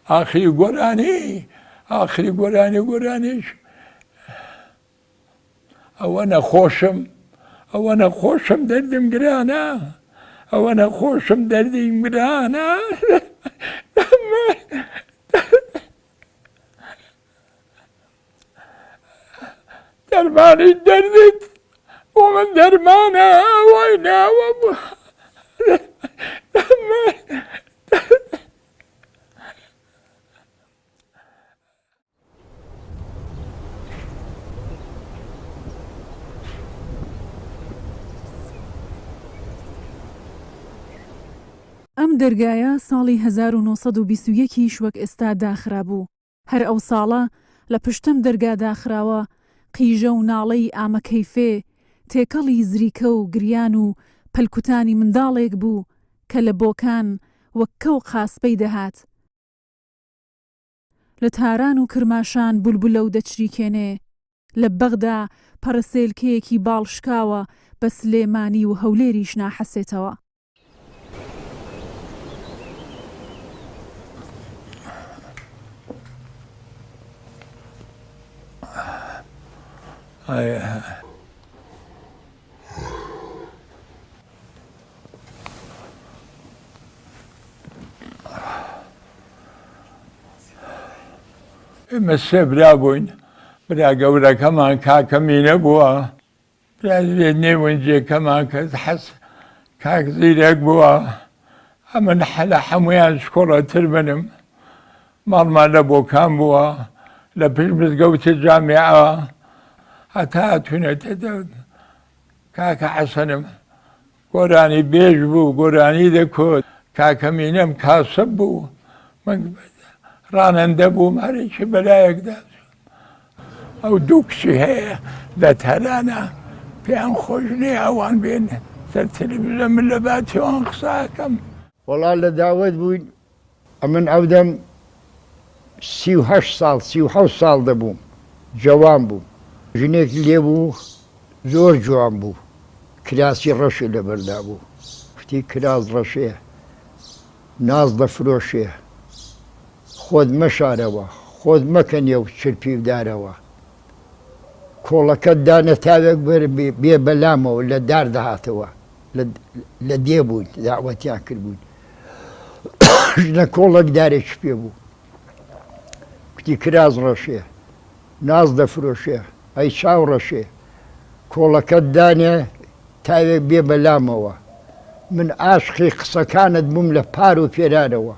آخری گۆرانیش ئەوە نەخۆشم دەردم گرانە دەرمانی دەردت بۆ من دەرمانە وای ناوە ئەم دەرگایە ساڵی 1921 وەک ئێستا داخرا بوو. هەر ئەو ساڵە لە پشتم دەرگا داخراوە قیژە و ناڵەی ئامەکەیفێ، تێکەڵی زریکە و گریان و پەلکوتانی منداڵێک بوو کە لە بۆکان وەک کە و قاسپەی دەهات. لە تاران و کرماشان بولبولە و دەچریکێنێ، لە بەغدا پەرسێلکەیەکی باڵشکاوە بە سلێمانی و هەولێریش ناحەسێتەوە. ئێمە سێ برا بووین، برا گەورەکەمان کاکەمینە بووە، برا نێوەنجێکەمان کە کاک زیرەک بووە. ئەمن لە هەمویان شکۆڵەتر بنم، ماڵمان لە بۆکان بووە، لە پشت مزگەوتی جامیعەوە هەتا هاتوونەتە کاکە حەسەنم گۆرانی بێژ بوو، گۆرانی دەکوت، کاکەمینەم کاسب بوو، من ڕانەندە بووم، هەرێکی بەلایەکدا. ئەو دوو کچی هەیە لە تەرانە، پێیان خۆش نییە ئەوان بێن سەر تەلەڤیزیۆن، من لە باتیوان قساکەم. وەڵا لە داوەت بووین، ئەمن ئەودەم 38 ساڵ دەبووم، جەوان بووم، ژنێک لێ بوو زۆر جوان بوو، کراسی ڕەشێ لەبەردا بوو، وتی کراس ڕەشەیە، ناز دەفرۆشێ، خۆت مەشارەوە، خۆت مەکەنێ و چرپیودارەوە، کۆڵەکەت دانە تاوێک بێ بەلامەوە لە دار دەهاتەوە، لە دێ بووین داوەتیان کرد بووین. ژنە کۆڵێک دارێکی پێ بوو، کوتی کراس ڕەشێ، ناز دەفرۆشێ، ئەی چاو ڕەشێ، کۆڵەکەت دانێ تاوێک بێ بەلامەوە، من ئاشقی قسەکانت بووم لە پار و پێرارەوە.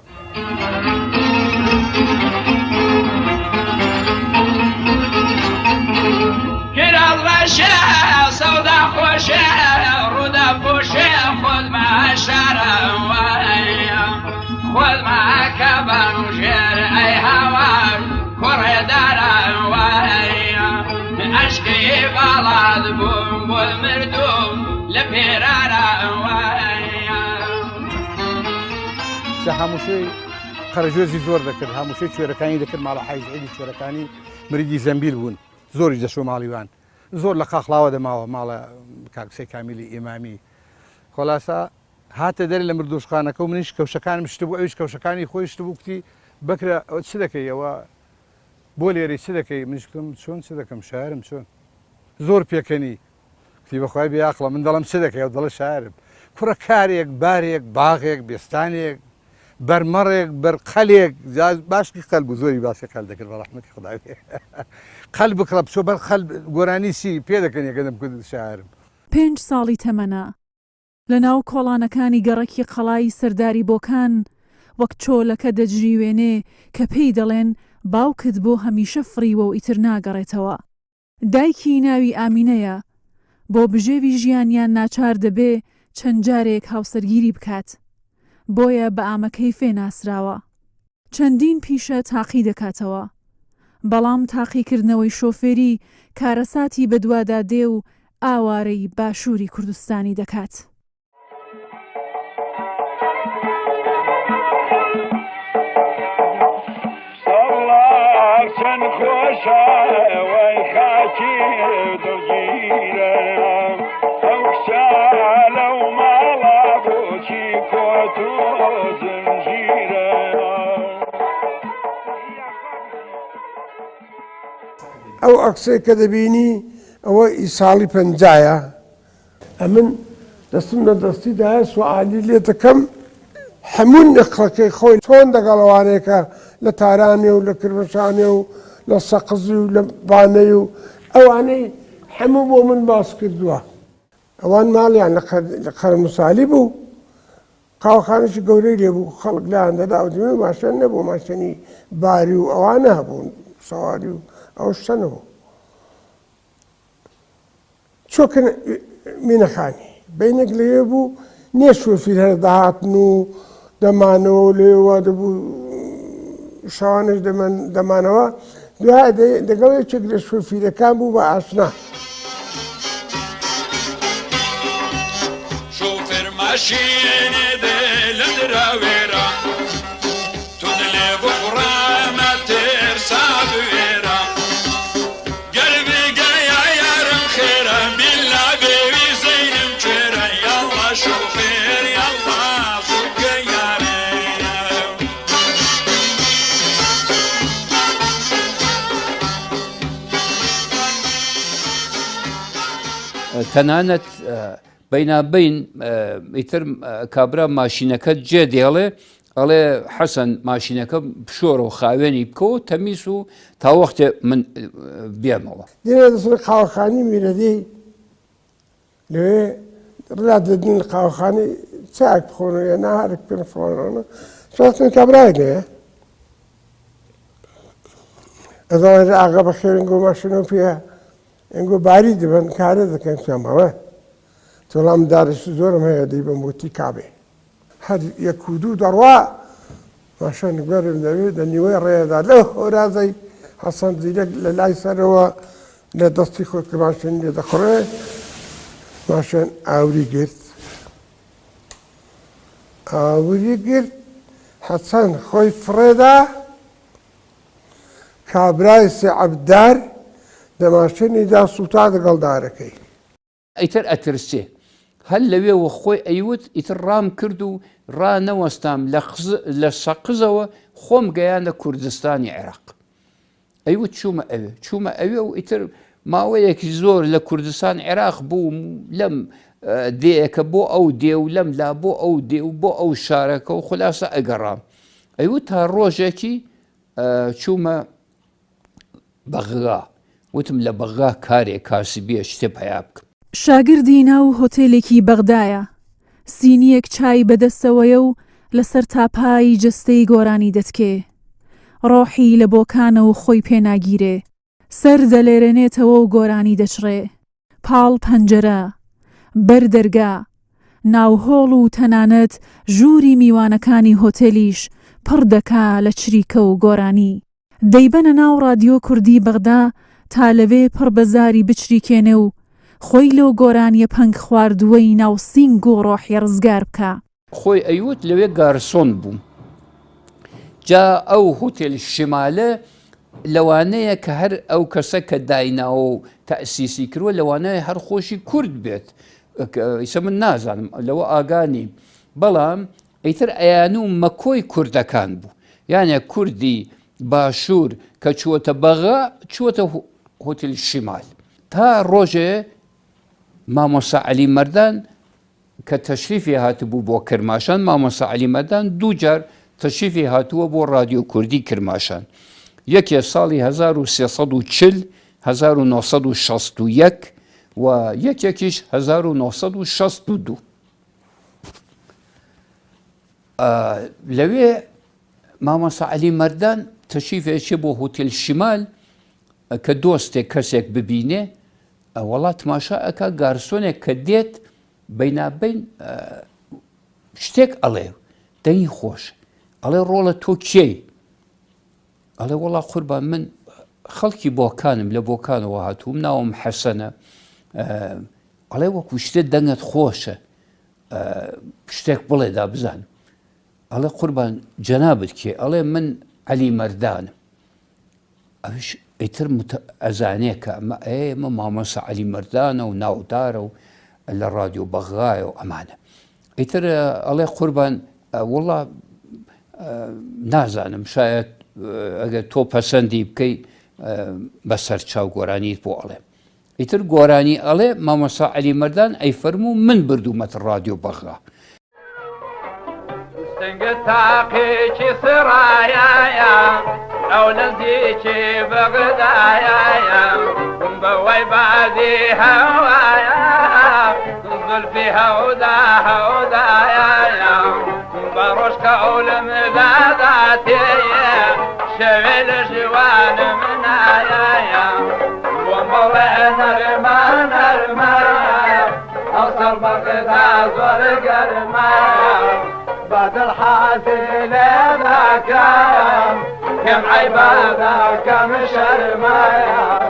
ڕەشێ سەودا خۆشێ ڕوودە پۆشێ خۆتمە شارە خۆتمە کە بەڕژێر ئەی هاوار کوڕێدارە عەشقی باڵات بووم بۆ مردوم لە پێرارە هەمووشەی قەرەژۆزی زۆر دەکرد، هەمووشەی کوێرەکانی دەکرد، ماڵە حایزعیدی کوێرەکانی مریدی زەمبیل بوون، زۆریش دەچوو ماڵیوان، زۆر لە قاخڵاوە دەماوە ماڵە کاکسەی کامیلی ئیمامی. خۆلاسە هاتە دەرێ لە مردۆشخانەکە و منیش کەوشەکانم شت بوو، ئەویش کەوشەکانی خۆی شت بوو، کتی بەکرە ئەوە چ دەکەی، ئەوە بۆ لێرەی چ دەکەی؟ منیش گوتم چۆن چ دەکەم، شاعرم چۆن زۆر پێکەنی، کتی بەخوای بێعەقڵە، من دەڵێم چ دەکەی؟ ئەو دەڵێ شاعرم. کوڕە کارێک، بارێک، باغێک، بێستانێک، بەرمەڕێک، بەرقەلێک، باشکی قەل بوو، زۆری باسی قەل دەکرد بە ڕەحمەتی خودای قەل بکڕە بچۆ بەر خەل گۆرانی چی پێ دەکەن یەکەدەم کورد شاعرم. 5 ساڵی تەمەنە لە ناو کۆڵانەکانی گەڕەکی قەڵای سەرداری بۆکان وەک چۆلەکە دەجریوێنێ کە پێی دەڵێن باوکت بۆ هەمیشە فڕیوە و ئیتر ناگەڕێتەوە. دایکی ناوی ئامینەیە، بۆ بژێوی ژیانیان ناچار دەبێ چەند جارێک هاوسەرگیری بکات، بۆیە بە ئامەکەیفێ ناسراوە. چەندین پیشە تاقی دەکاتەوە، بەڵام تاقیکردنەوەی شۆفێری کارەساتی بەدوادا دێ و ئاوارەی باشووری کوردستانی دەکات. چەند خۆشە وەی خاکی دڵگیرە، ئەو کچە لەو ماڵە بۆچی کۆت و زنجیرە. ئەو ئەکسەی کە دەبینی ئەوە ئیساڵی پەنجایە ئەمن دەستم لە دەستیداە سوعالی لێ دەکەم هەموو نقڵەکەی خۆی چۆن دەگەڵەوانێکە لە تارانێ و لە کرمەشانێ و لە سەقزی و لە بانەی و ئەوانەی هەموو بۆ من باس کردووە ئەوان ماڵیان لە قەرمسالی بوو قاوەخانێکی گەورەی لێبوو خەڵک لایەن دەدا و دوێ ماشێن نەبوو ماشێنی باری و ئەوانە هەبوون سەواری و ئەو شتە نەبوو چۆکن مینەخانی بینێک لەوێ بوو نییە شوفیر هەر داهاتن و دەمانەوە لێوە دەبوو شەوانش دەمانەوە دوای دەگەڵ یەکێک لە شوفیرەکان بوو بە ئاشنا شوفر ماشینێ دێ لە دراوێرە تون لێ بخڕامە تێرسا بوێرە گەر بگەیە یارم خێرە بیلا بێوی زەینم کوێرە یاڵا شوفێر یاڵا زووکە یارێ تەنانەت بەینابین ئیتر کابرا ماشینەکەت جێ دێڵێ ئەڵێ حەسەن ماشینەکە بشۆرە و خاوێنی بکەوە تەمیز و تا وەختێ من بێمەوە دێنە دەچنە قاوەخانی میرەدی لەوێ ڕلا دەدن لە قاوەخانی چاک بخۆنەوە یا ناهارێک پێن فڵانانە شاستن کابرای لێ ئەزانێ ئاغا بەخێر ئەنگۆ ماشینەوە پێە ئەنگۆ باری دەبن کارە دەکەن پیامەوە تۆڵام دارش زۆرم هەیە دەی بە موتی کابێ هەر یەک و دوو دەڕوا ماشین گوێرم دەوێت لە نیوەی ڕێدا لەو هۆرازەی حەسەن زیرەک لە لای سەرەوە لە دەستی خۆی کە ماشین لێ دەخڕێ ماشین ئاوری گرت حەسەن خۆی فڕێدا کابرای سێعەبدار لە ماشینیدا سوتا دەگەڵ دارەکەی ئیتر ئەترسێ هەل لەوێەوە خۆی ئەیوت ئیتر ڕام کرد و ڕانەوەستام لە سەقزەوە خۆم گەیانە کوردستانی عێراق ئەیوت چوومە ئەوێ و ئیتر ماوەیەکی زۆر لە کوردستان عێراق بوو لەم دێیەکە بۆ ئەو دێ و لەم لا بۆ ئەو دێ و بۆ ئەو شارەکە و خولاسە ئەگەڕام ئەیوت تا ڕۆژێکی چوومە بەغا وتم لە بەغا کارێک کاسبیە شتێ پیا بکەم شاگردی ناو هۆتێلێکی بەغدایە سینیەک چای بەدەستەوەیە و لەسەر تاپایی جستەی گۆرانی دەتکێ ڕۆحی لە بۆکانە و خۆی پێناگیرێ سەر دەلێرێنێتەوە و گۆرانی دەچڕێ پاڵ پەنجەرە بەر دەرگا ناوهۆڵ و تەنانەت ژووری میوانەکانی هۆتێلیش پڕ دەکا لە چریکە و گۆرانی دەیبەنە ناو ڕادیۆ کوردی بەغدا تا لەوێ پڕ بەزاری بچریکێنێ و خۆی لەو گۆرانیە پەنگ خواردووەی ناو سینگ و ڕۆحی ڕزگار بکە خۆی ئەیوت لەوێ گارسۆن بووم جا ئەو هۆتێل شمالە لەوانەیە کە هەر ئەو کەسە کە دایناوە و تەئسیسی کردووە لەوانەیە هەر خۆشی کورد بێت ئیسە من نازانم لەوە ئاگانی بەڵام ئەیتر ئەیان و مەکۆی کوردەکان بوو یانە کوردی باشوور کە چووەتە بەغا چووەتە هۆتێل شمال تا ڕۆژێ مامۆستا عەلی مەردان کە تەشریفی هاتبوو بۆ کرماشان مامۆستا عەلی مەردان دوو جار تەشریفی هاتووە بۆ ڕادیۆ کوردی کرماشان یەکێ ساڵی 1340 1961 و یەکێکیش 1962 لەوێ مامۆستا عەلی مەردان تەشریفێکی بۆ هۆتێل شیمال کە دۆستێک کەسێک ببینێ وڵات تماشا ئەکا گارسۆنێک کە دێت بەینابین شتێک ئەڵێ دەنگی خۆش ئەڵێ ڕۆڵە تۆ کێی ئەڵێ وەڵا قوربان من خەڵکی بۆکانم لە بۆکانەوە هاتووم ناوم حەسەنە ئەڵێ وەکو شتێ دەنگت خۆشە شتێک بڵێ دا بزان ئەڵێ قوربان جەنابەت کێ ئەڵێ من عەلی مەردانم ئەوش ئیتر ئەزانێ کە ئێمە مامۆستا عەلی مەردانە و ناودارە و لە ڕادیۆ بەغایە و ئەمانە ئیتر ئەڵێ قوربان وەڵا نازانم شاید ئەگەر تۆ پەسەندی بکەی بەسەر چاو گۆرانیت بۆ ئەڵێ ئیتر گۆرانی ئەڵێ مامۆستا عەلی مەردان ئەی فەرموو من بردوومەت ڕادیۆ بەغا سنگ تاقیکی سرایایا ئەو نزیکی بەغدایایا بەوەی بادی هەوایە زولفی هەودا هەودایایا بە ڕۆژکە ئەو لە مداداتێیە شەوێ لە ژوانە منایایا بۆم بەڵێ نەرمە نەرمە ئەو سەر بەغدا زۆر گەرمایە بدل حاصل ذاكام كم عبادة كم شرمايا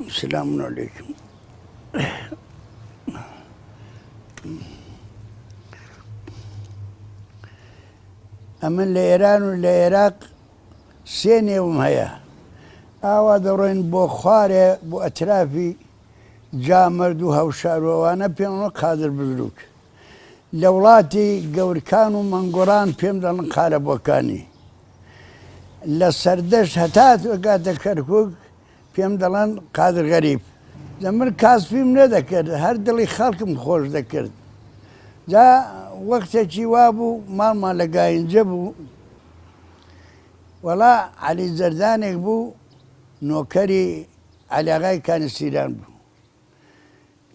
السلام عليكم. ئەمن لە ئێران و لە عێراق سێ نێوم هەیە ئاوا دەڕۆین بۆ خوارێ بۆ ئەترافی جامەرد و هەوشاروەوانە پێم قادر بزروک لە وڵاتی گەورکان و مەنگۆڕان پێم دەڵن قارەبۆکانی لە سەردەشت هەتا وەکاتە کەرکووک پێم دەڵێن قادر غەریب من کاسبیم نەدەکرد هەر دڵی خەڵکم خۆش دەکرد جا وەختێکی وا بوو ماڵمان لە گاینجە بوو وەڵا عەلی زەردانێک بوو نۆکەری عەلیاغای کانیسیران بوو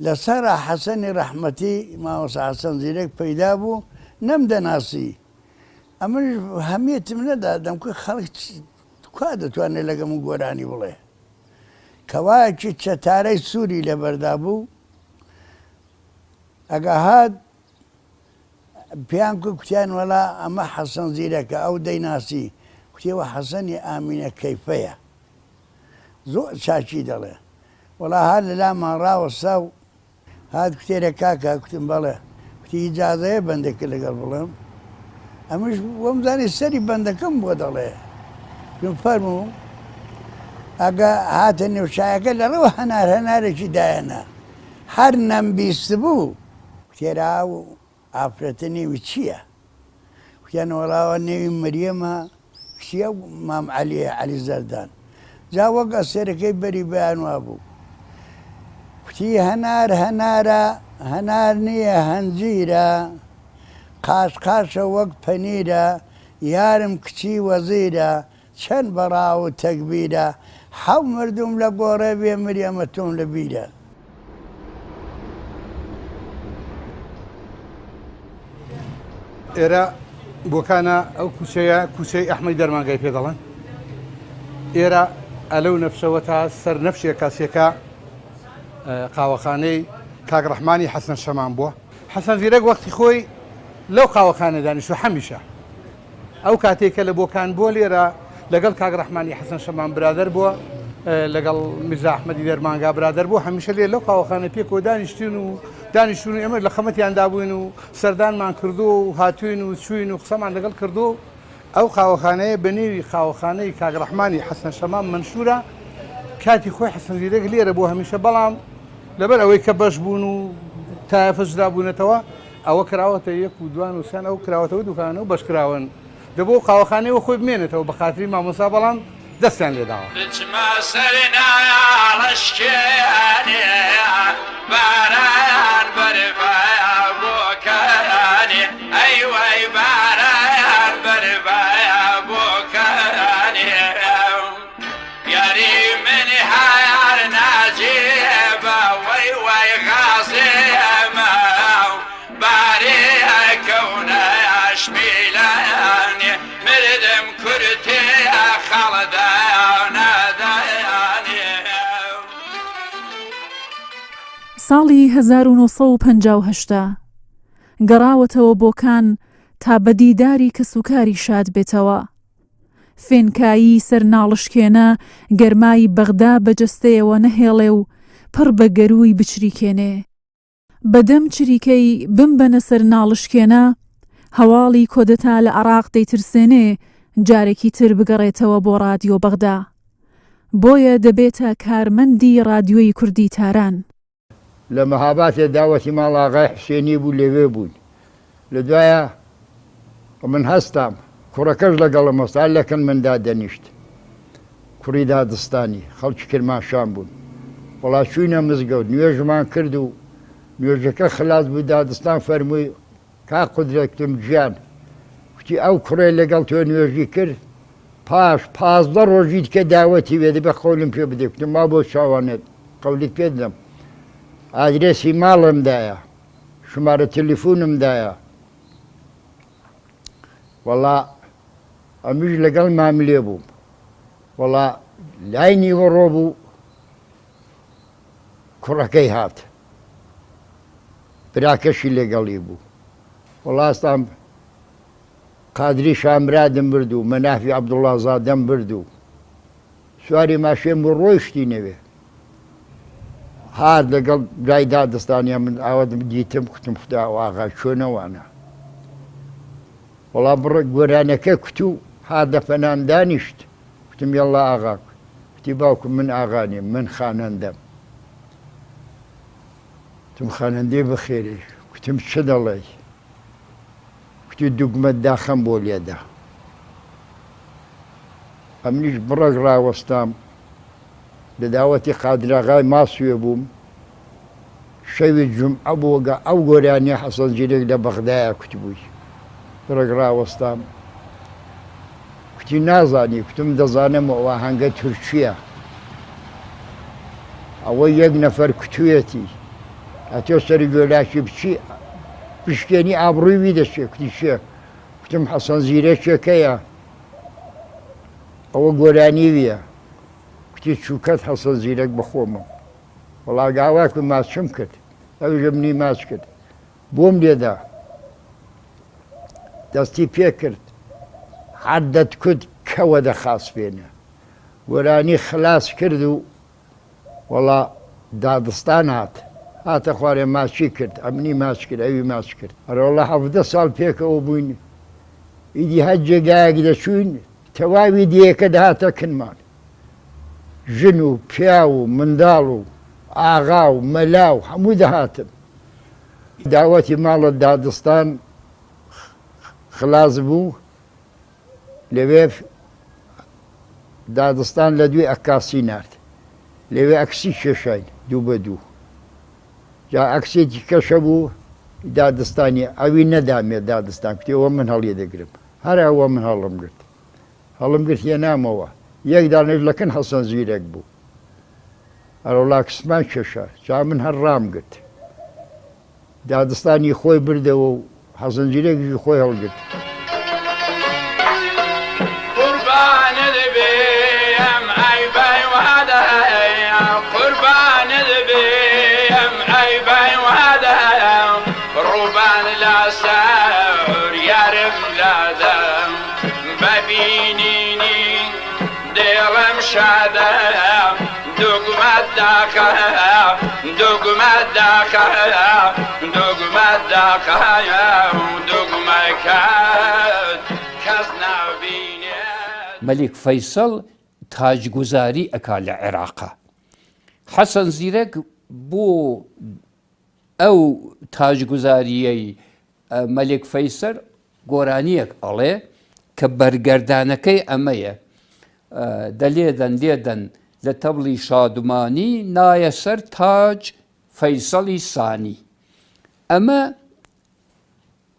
لەسەر حەسەنی ڕەحمەتی مامۆستا حەسەن زیرەک پەیدا بوو نەمدەناسی ئەمنش هەمیەتم نەدا دەمکە خەڵک کوا دەتوانێت لەگەڵ من گۆرانی بڵێ کەوایەکی چەتارەی سووری لەبەردا بوو ئەگە هات پیان کوتیان وەڵا ئەمە حەسەن زیرەکە ئەو دەیناسی کوتیەوە حەسەنی ئامینە کەیفەیە زۆر چاچی دەڵێ وەڵا هات لە لامان ڕاوەستا و هات کوتێرە کاکە کوتم بەڵێ کوتی ئیجازەیە بەندەکە لەگەڵ بڵێم ئەمەش وەمزانی سەری بەندەکەم بۆ دەڵێ پێم فەرموو ئەگە هاتە نێوشایەکە لەڕەوە هەنارێکی دایەنە هەر نەمبیست بوو کوتێرا و ئافرەتە نێوی چییە؟ کوتیان وەڵاوە نێوی مەریەمە کچیە مام عەلیە عەلی زەردان جا وەک ئەسێرەکەی بەری بەیان وا بوو کوتی هەنار هەنارە هەنار نییە هەنجیرە قاشقاشە وەک پەنیرە یارم کچی وەزیرە چەند بەڕاو و تەکبیرە حەو مردوم لە گۆڕێ بێ مریەمە تۆم لە بیرە ئێرە بۆکانە ئەو کوچەیە کوچەی ئەحمەدی دەرمانگای پێ دەڵێن ئێرە ئەلەو نەفشەوە تا سەر نەفشێ کاسێکە قاوەخانەی کاک ڕەحمانی حەسەن شەمان بووە حەسەن زیرەک وەختی خۆی لەو قاوەخانە دانیشتووە هەمیشە ئەو کاتێکە لە بۆکان بۆ لێرە لەگەڵ کاک ڕەحمانی حەسەن شەمان برادەر بووە لەگەڵ میرزا ئەحمەدی دەرمانگا برادەر بوو هەمیشە لێ لەو قاوەخانە پێکەوە دانیشتون ئێمە لە خەمەتیاندا بووین و سەردانمان کردو و هاتوین و چوین و قسەمان لەگەڵ کردو ئەو قاوەخانەیە بە نێوی قاوەخانەی کاک ڕەحمانی حەسەن شەمان منشورە کاتی خۆی حەسەن زیرەک لێرە بوو هەمیشە بەڵام لەبەر ئەوەی کە بەش بوون و تایەفەشدا بوونەتەوە ئەوە کراوەتە یەک و دوان و سێن ئەو کراوەتەوە دوکانە و بەشکراون دەبوو قاوەخانەیەوە خۆی بمێنێتەوە بە خاتری مامۆستا بەڵام دەستیان لێداوە بچمە سەرنایاڵشکێنێ باران بەربایە بۆکەرانێ ئەی وای باران بەربایە بۆکەرانێ یاری منی هەیار ناجێبە وەی وای غازێمە بارێ کەونەیاشمیلانێ مردم کورتێ ساڵی 1950 گەڕاوەتەوە بۆکان تا بەدیداری کەسوکاری شاد بێتەوە فێنکایی سەر ناڵشکێنە گەرمای بەغدا بەجەستەیەوە نەهێڵێ و پڕ بە گەروی بچریکێنێ بەدەم چریکەی بمبەنە سەر ناڵشکێنە هەواڵی کۆدەتا لە عێراق دەیترسێنێ جارێکی تر بگەڕێتەوە بۆ ڕادیۆ بەغدا. بۆیە دەبێتە کارمەندی ڕادیۆی کوردی تاران. لە مەهاباتێ داوەتی ماڵ ئاغای حوسێنی بوو لەوێ بوون. لە دوایە من هەستام کوڕەکەش لەگەڵم هەستا لەکەن مندا دەنیشت. کوڕی دادستانی خەڵکی کرماشان بوون. وەڵا چووینە مزگەوت نوێژمان کرد و نوێژەکە خلاص بوو دادستان فەرمووی کا قودرەتم گیان وتی ئەو کوڕێ لەگەڵ تۆ نوێژی کرد پاش 15 ڕۆژی دیکە داوەتی وێ دەبێ قەولم پێ بدەیت وتم ما بۆ چاوانێت قەولیت پێ دەم ئادرێسی ماڵمدایە ژمارە تەلیفۆنمدایە وەڵا ئەمیش لەگەڵ ماملێ بووم وەڵا لای نیوەڕۆ بوو کوڕەکەی هات براکەشی لەگەڵی بوو وەڵاستان قادری شامرادم برد و مەنافی عەبدوڵڵا زادەم برد و سواری ماشێن بۆ ڕۆیشتی نەوێ هات لەگەڵ برای دادستانیان من ئاوەدم دیتم کوتم خدا ئاغا چۆنەوانە وەڵام بڕە گۆرانەکە کوتو هات لە پەنام دانیشت کوتم یەڵڵا ئاغا کوتی باوکم من ئاغانیم من خانەندەم کوتم خانەندەی بەخێرێ کوتم چ دەڵێ کوتی دوگمەت داخەم بۆ لێدا ئەمنیش بڕەک ڕاوەستام لە داوەتی قادراغای ماسوێ بووم شەوی جومعە بووگە ئەو گۆرانی حەسەن جیرێک لە بەغدایە کوتبووی بڕێک ڕاوەستام کوتی نازانی کوتم دەزانم ئەوە هەنگە تورکیە ئەوە یەک نەفەر کوتوێتی ئەتۆ سەری گۆلاکی بچی پشکێنی ئابڕووی وی دەچێ کوتی شێ کوتم حەسەن زیرەکێکەیە ئەوە گۆرانی ویە کوتی چووکەت حەسەن زیرەک بەخۆمە وەڵا گاواکو ماچم کرد ئەوژە منی ماچ کرد بۆم لێدا دەستی پێ کرد حەدەت کورد کەوە دەخاس بێنە گۆرانی خلاص کرد و وەڵا دادستان هاتە خوارێ ماچی کرد ئەمنی ماچ کرد ئەوی ماچ کرد ئەرەوەڵا 17 ساڵ پێکەوە بووین ئیدی هەر جێگایەک دەچوین تەواوی دیەکە دەهاتە کنمان ژن و پیا و منداڵ و ئاغا و مەلا و هەموو دەهاتن داوەتی ماڵە دادستان خلاص بوو لەوێ دادستان لە دوێ ئەکاسی نرد لەوێ ئەکسی کێشاین دوو بە دوو جا ئەکسێکی کەشە بوو دادستانی ئەوی نەدامێت دادستان کوتیەوە من هەڵیە دەگرم هەر ئەوە من هەڵم گرت هێنامەوە یەک دانێژلەکەن حەسەن زیرەک بوو ئەرەوڵا کسمان کێشا جا من هەر ڕام گرت دادستانی خۆی بردەوە و حەسەن زیرەکیشی خۆی هەڵگرت مەلیک فەیسەڵ تاجگوزاری ئەکا لە عێراقا حەسەن زیرەک بۆ ئەو تاجگوزاریەی مەلیک فەیسەڵ گۆرانیەک ئەڵێ کە بەرگەردانەکەی ئەمەیە دەلێدەن لە تەبڵی شادومانی نایە سەر تاج فەیسەڵی سانی ئەمە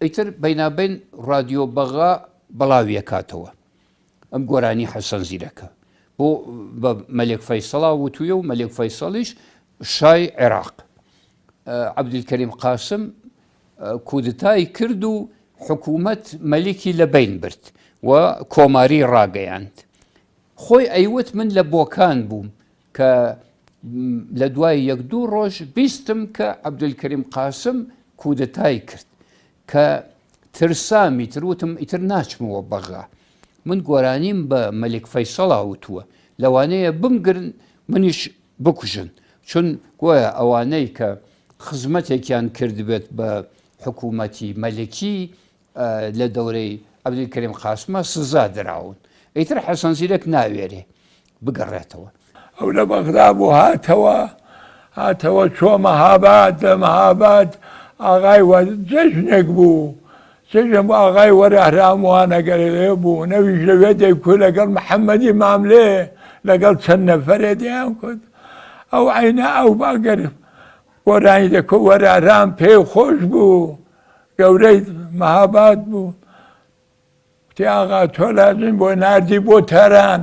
ئیتر بەینابین ڕادیۆ بەغا بەڵاویە کاتەوە ئەم گۆرانی حەسەن زیرەکە بۆ بە مەلیک فەیسەڵا وتویە و مەلیک فەیسەڵیش شای عێراق عەبدولکەریم قاسم کودتای کرد و حکوومەت مەلیکی لە بین برد و کۆماری ڕاگەیاند خۆی ئەیوت من لە بۆکان بووم کە لە دوای یەک دوو ڕۆژ بیستم کە عەبدولکەریم قاسم کودتای کرد کە ترسامی تروتم ئیتر ناچمەوە بەغا من گۆرانیم بە مەلیک فەیسەڵا وتووە لەوانەیە بمگرن منیش بکوژن چون گویا ئەوانەی کە خزمەتێکیان کردبێت بە حکوومەتی مەلکی لە دەورەی عەبدولکەریم قاسمە سزا دراون ئیتر حەسەن زیرەک ناوێرێ بگەڕێتەوە ئەو لە بەغدا بوو هاتەوە چۆ مەهاباد لە مەهاباد ئاغای جەژنێک بوو جەژن بۆ ئاغای وەرەهراموانەگەرێ بوو نەویش لەوێ دەیکوت لەگەڵ محەممەدی ماملێ لەگەڵ چەند نەفەرێ دەیان کرد ئەو عینە ئەو باگەر گۆرانی دەکۆ وەرەهرام پێی خۆش بوو گەورەی مەهاباد بوو وتی ئاغا تۆ لازم بۆ ناردی بۆ تاران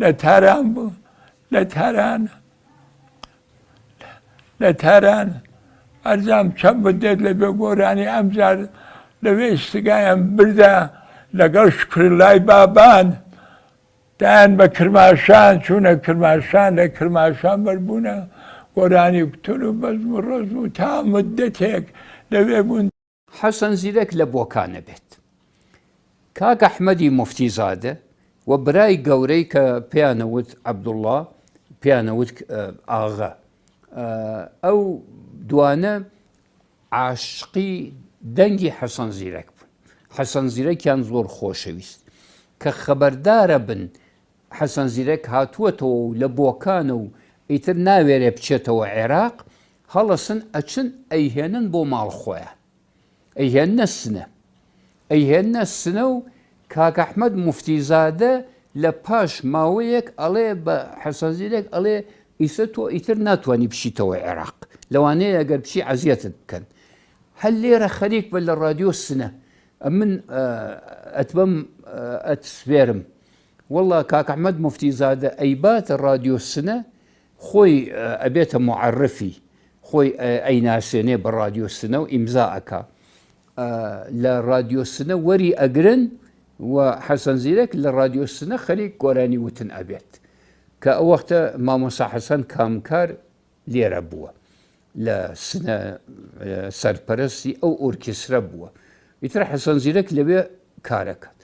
لە تاران بوو لە تاران ئەرزام چەند بدێت لە بێ گۆرانی ئەمجار لەوێ ئستگایان بردا لەگەڵ شکرلای بابان دایان بە کرماشان چوونە کرماشان لە کرماشان بەربوونە گۆرانی کتور و بەزم و ڕۆژ و تا مدەتێک لەوێ بوون. حەسەن زیرەک لە بۆکانە بێت کاک ئەحمەدی موفتیزادە و برای گەورەی کە پێیانەوت عەبدوڵڵا پێیانەوت ئاغا ئەو دوانە عاشقی دەنگی حەسەن زیرەک بوون. حەسەن زیرەکیان زۆر خۆشەویست کە خەبەردارە بن حەسەن زیرەک هاتووەتەوە و لە بۆکانە و ئیتر ناوێرێ بچێتەوە عێراق هەڵەسن ئەچن ئەیهێنن بۆ ماڵ خۆیان ئەیهێنە سنە و کاک ئەحمەد موفتیزادە لە پاش ماوەیەک ئەڵێ بە حەسەن زیرەک ئەڵێ ئیسە تۆ ئیتر ناتوانانی بشیتەوە عێراق لەوانەیە ئەگەر بچی عەزیەتت بکەن هەل لێرە خەریک بە لە رادیۆ سنە من ئەتبەم ئەتسوێرم وەڵڵا کاک ئەحمەد موفتیزادە ئەیباتە رادیۆ سنە خۆی ئەبێتە معەرفی خۆی ئەیناسێنێ بە رادیۆ سنە و ئیمزا ئەکا لە رادیۆ سنە وەری ئەگرن و حەسەن زیرەک لە رادیۆ سنە خەریک گۆرانی وتن ئەبێت کە ئەو وەختە مامۆستا حەسەن کامکار لێرە بووە لە سنە سەرپەرستی ئەو ئۆرکێسترە بووە ئیتر حەسەن زیرەک لەوێ کارەکات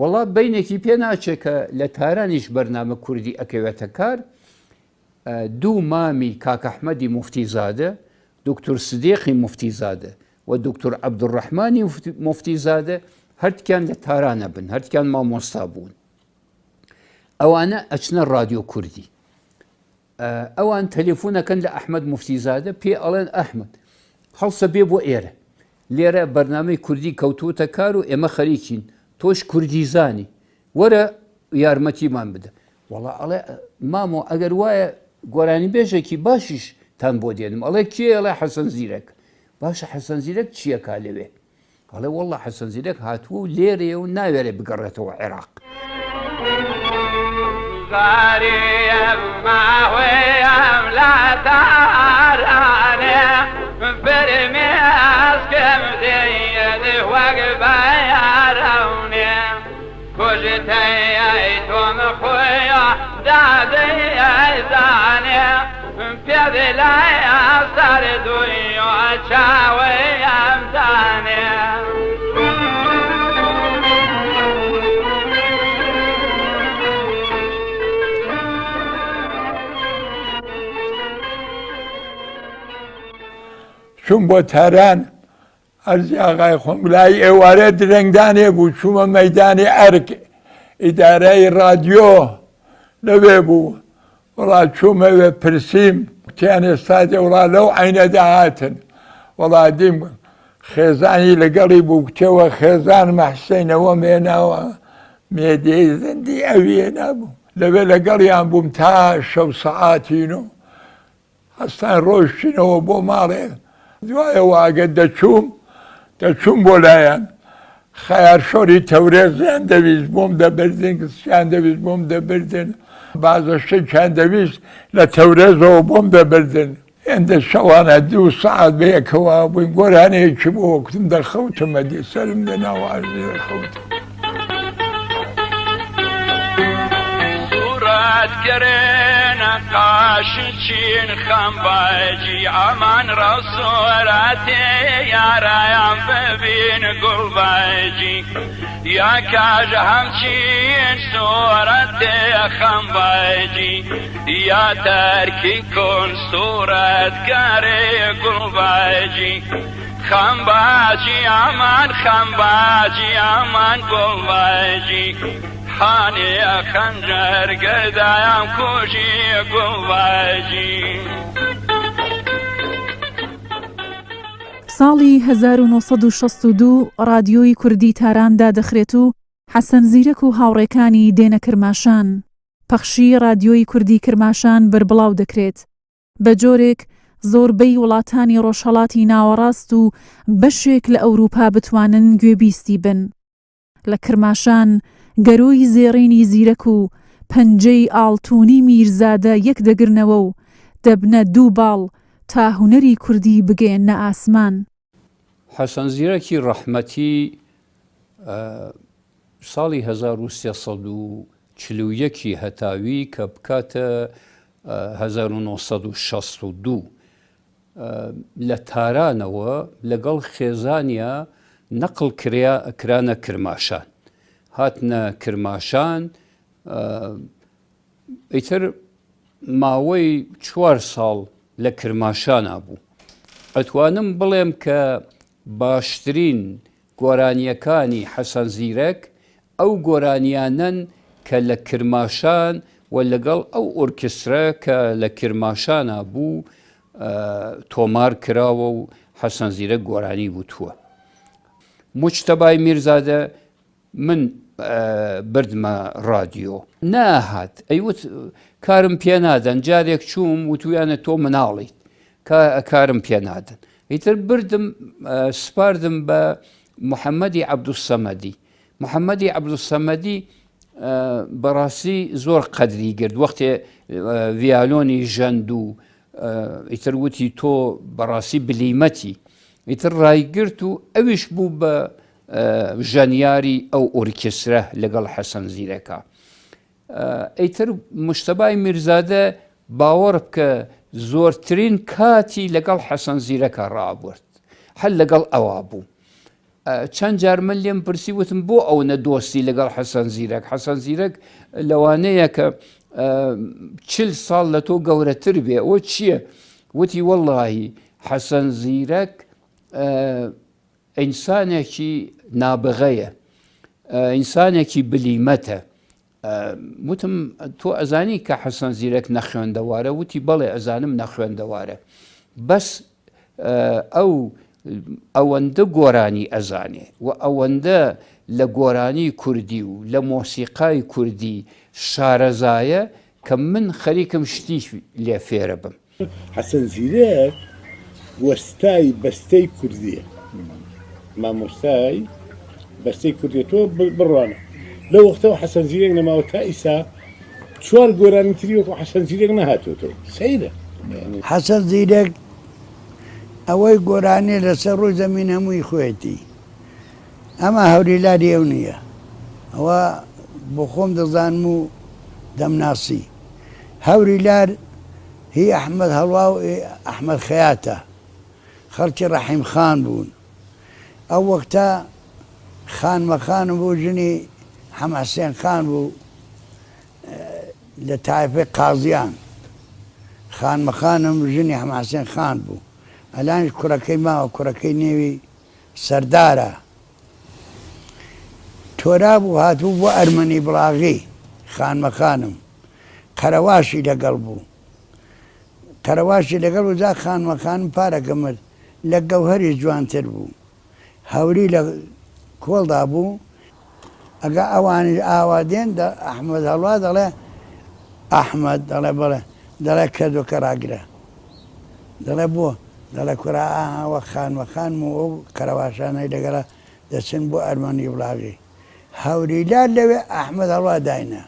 وەڵا بینێکی پێ ناچێت کە لە تارانیش بەرنامە کوردی ئەکەوێتە کار دوو مامی کاک ئەحمەدی موفتیزادە دکتۆر سدیقی موفتیزادە و دکتۆر عەبدوڕەحمانی موفتیزادە هەردکیان لە تارانە بن هەردکیان مامۆستا بوون ئەوانە ئەچنە رادیۆ کوردی ئەوان تەلێفۆنەکەن لە ئەحمەد موفتیزادە پێ ئەڵێن ئەحمەد هەڵسە بێ بۆ ئێرە لێرە بەرنامەی کوردی کەوتوتە کار و ئێمە خەریکین تۆش کوردی زانی وەرە یارمەتیمان بدە وەڵا ئەڵێ مامۆ ئەگەر وایە گۆرانی بێژێکی باشیش تان بۆ دێنم ئەڵێ کێ ئەڵێ حەسەن زیرەک باشە حەسەن زیرەک چییەکا لەوێ ئەڵێ وەڵڵا حەسەن زیرەک هاتووە و لێرەیە و ناوێرێ بگەڕێتەوە عێراق زاريم ما ويم لا تاراني برمي اسكم زيد وقبا ياروني كجتي ايتم خويا دادي ايزاني بيدي لا يصر دويو اشاوي امداني چون بۆ تاران ئەرزی ئاغای خۆم لای ئێوارە درەنگدانێ بوو چوومە مەیدانی ئەرک ئیدارەی رادیۆ لەوێ بوو وڵا چوومەوێ پرسییم وتیان ئێستا دێ وڵا لەو عینەدا هاتن وڵا دیم خێزانی لەگەڵی بوو کتێوە خێزان مەحسەینەوە مێناوە مێدەی زەندی ئەویە نابوو لەوێ لەگەڵیان بووم تا شەو سەعاتین و هەستان ڕۆیشتینەوە بۆ ماڵێ دوایەوە ئەگەر دەچووم بۆ لایەن خەیار شۆری تەورێزیان دەویست بۆم دەبردن کچیان دەویست بۆم دەبردن بازە شتێکیان دەویست لە تەورێزەوە بۆم دەبردن هێندە شەوانە 2 سەعات بەیەکەوە بووین گۆرانەیەکی بۆ کوتم دەخەوتمە دی سەرم لەناوازی دەخەوتم کرنا قاش چین خنباجی امان رسولاتی یارایم ببین گلباجی یا کاج همچین صورت خنباجی یا ترکی کن صورت گره گلباجی قلباجي خنباجي امان خنباجي امان قلباجي حاني خنجر قردايم كوشي قلباجي. ساڵی 1962 رادیۆی کوردی تاران دادەخرێت و حەسەن زیرەک و هاوڕێکانی دێنە کرماشان. پەخشی رادیۆی کوردی کرماشان بربڵاو دەکرێت بە جۆرێک زۆربەی وڵاتانی ڕۆژهەڵاتی ناوەڕاست و بەشێک لە ئەوروپا بتوانن گوێبیستی بن. لە کرماشان گەرۆی زێڕینی زیرەک و پەنجەی ئاڵتوونی میرزادە یەک دەگرنەوە و دەبنە دوو باڵ تا هونەری کوردی بگەێنە ئاسمان. حەسەن زیرەکی ڕەحمەتی ساڵی 1341 هەتاوی کە بکاتە 1962 لە تارانەوە لەگەڵ خێزانیا نەقل کرانە کرماشان، هاتنە کرماشان. ئیتر ماوەی 4 ساڵ لە کرماشانە بوو. ئەتوانم بڵێم کە باشترین گۆرانیەکانی حەسەن زیرەک ئەو گۆرانیانن کە لە کرماشان و لەگەڵ ئەو ئۆرکسترە کە لە کرماشانە بوو تۆمار کراوە و حەسەن زیرەک گۆرانی بووتووە. موجتەبای میرزادە من بردمە رادیۆ ناهات، ئەیوت کارم پێ نادەن. جارێک چووم وتویانە تۆ مناڵیت کارم پێ نادەن. ئیتر بردم سپاردم بە محەممەدی عەبدوسەمەدی. محەممەدی عەبدوسەمەدی بەڕاستی زۆر قەدری گرت وەختێ ڤیالۆنی ژەند و ئیتر وتی تۆ بەڕاستی بلیمەتی. ئیتر ڕایگرت و ئەویش بوو بە ژەنیاری ئەو ئۆرکێسترە لەگەڵ حەسەن زیرەکە. ئەیتر موجتەبای میرزادە باوەڕ بکە زۆرترین کاتی لەگەڵ حەسەن زیرەکە ڕابرد، هەر لەگەڵ ئەوا بوو. چەند جار من لێم پرسی وتم بۆ ئەو نەدۆستی لەگەڵ حەسەن زیرەک. حەسەن زیرەک لەوانەیە کە 40 ساڵ لە تۆ گەورەتر بێ. ئەوە چییە؟ وتی وەڵڵاهی حەسەن زیرەک ئینسانێکی نابغەیە، ئینسانێکی بلیمەتە. وتم تۆ ئەزانی کە حەسەن زیرەک نەخوێندەوارە؟ وتی بەڵێ ئەزانم نەخوێندەوارە، بەس ئەوەندە گۆرانی ئەزانێ و ئەوەندە لە گۆرانی کوردی و لە مۆسیقای کوردی شارەزایە کە من خەریکم شتی لێ فێرە بم. حەسەن زیرەک وەستای بەستەی کوردیە، مامۆستای بەستەی کوردیە. تۆ بڕوانە لە وەختەوە حەسەن زیرەک نەماوە تا ئیسا 4 گۆرانی تری وەکو حەسەن زیرەک نەهاتوێتەوە. سەیرە حەسەن زیرەک ئەوەی گۆرانێ لەسەر ڕووی زەمین هەمووی خوێتی. ئەمە هەوریلاری ئەو نییە، ئەوە بۆ خۆم دەزانم و دەمناسی. هەوریلار هی ئەحمەد هەڵوا و ئەحمەد خەیاتە، خەڵکی ڕەحیم خان بوون. ئەو وەختە خانمەخانم بوو، ژنی حەمەحسێن خان بوو لە تایفەی قازیان. خانمەخانم ژنی حەمەحسێن خان بوو. ئەلانش کوڕەکەی ماوە، کوڕەکەی نێوی سەردارە. تۆرا بوو هاتوو بۆ ئەرمەنی بڵاغی. خانمەخانم قەرەواشی لەگەڵ بوو، قەرەواشی لەگەڵ بوو. جا خانمەخانم پارەکەمرد لە گەوهەری جوانتر بوو. هەوری لە کۆڵدا بوو. ئەگە ئەوانی ئاوا دێن ئەحمەد هەڵوا دەڵێ ئەحمەد، دەڵێ بڵێ، دەڵێ کەدۆکە ڕاگرە، دەڵێ بۆ، دەڵێ کورا ئاوە خانمەخانم و ئەو قەرەواشانەی لەگەڵا دەچن بۆ ئەرمەنی بڵاغی. هەوریلار لەوێ ئەحمەد هەڵوا داینە.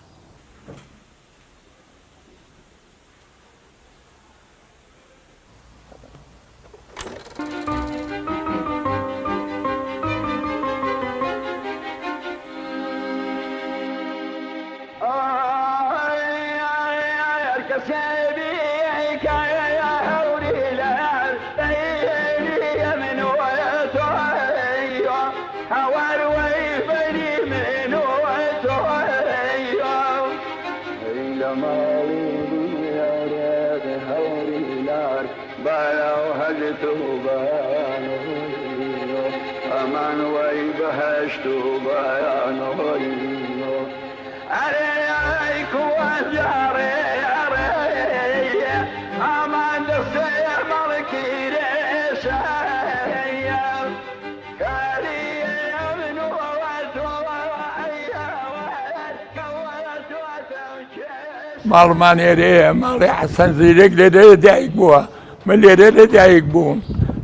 هوار ويفني من وتوهي أمان ويبهشت بيانه عليك وجاري أمان دفتي ملكي ليش ماڵمان ئێرەیە ماڵی حەسەن زیرەک لێرە لەدایک بووە من لێرە لەدایک بووم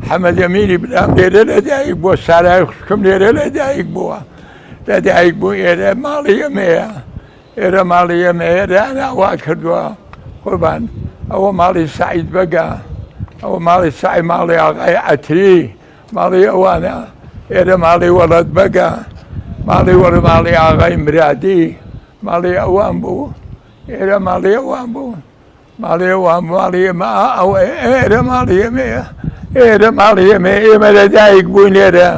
حەمەد ئەمینی برام لێرە لەدایک بووە سارای خوشکم لێرە لەدایک بووە لەدایک بوو ئێرە ماڵی ئەمەیە ئێرە ماڵی ئەمەیە داناوا کردووە قوربان ئەوە ماڵی سعید بەگە ئەوە ماڵی سعی ماڵی ئاغای عەتری ماڵی ئەوانە ئێرە ماڵی وەڵەت بەگە ماڵی وەرە ماڵی ئاغای مرادی ماڵی ئەوان بوو ئێرە ماڵی ئەوان بوو ماڵی ئەوان ماڵی ئێمە ئەو ئێرە ماڵی ئێمەیە ئێرە ماڵی ئێمە ئێمە لەدایک بووین لێرە